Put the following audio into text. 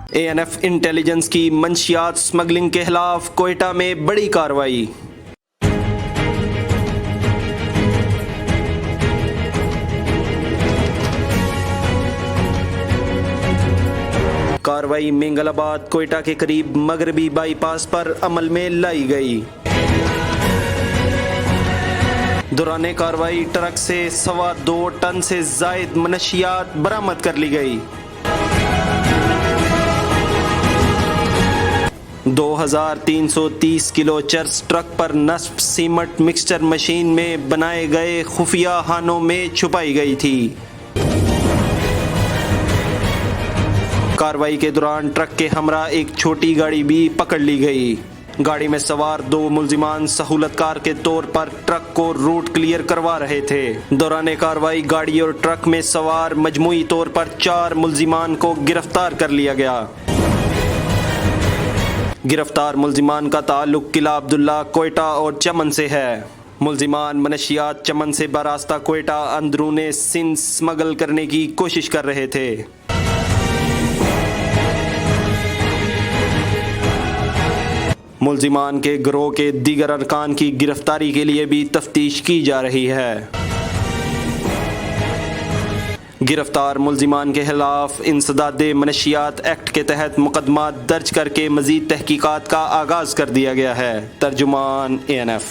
ANF intelligence की मंशियात smuggling के खिलाफ कोयटा में बड़ी कार्रवाई। कार्रवाई मेंगलाबाद कोयटा के करीब मगरबी बाईपास पर अमल में लाई गई। दौरान कार्रवाई ट्रक से 2.25 टन से जायद मनशियात बरामद कर ली गई। 2330 किलो चर्स ट्रक पर नस्ब सीमेंट मिक्सचर मशीन में बनाए गए खुफिया खानों में छुपाई गई थी। कार्रवाई के दौरान ट्रक के हमरा एक छोटी गाड़ी भी पकड़ ली गई। गाड़ी में सवार 2 मुल्जिमान सहूलतकार के तौर पर ट्रक को रूट क्लियर करवा रहे थे। दौरान कार्रवाई गाड़ी और ट्रक में सवार मजमूई तौर पर 4 मुल्जिमान को गिरफ्तार कर लिया गया। गिरफ्तार मुल्जिमान का ताल्लुक किला अब्दुल्ला कोयटा और चमन से है। मुल्जिमान मनशियात चमन से बरास्ता कोयटा अंदरूने सिंध स्मगल करने की कोशिश कर रहे थे। मुल्जिमान के गिरोह के दीगर अरकान की गिरफ्तारी के लिए भी तफ्तीश की जा रही है। गिरफ्तार मुल्जिमान के खिलाफ इंसदादे मनशियात एक्ट के तहत मुकदमा दर्ज करके मजीद तहकीकात का आगाज कर दिया गया है। तर्जुमान ANF।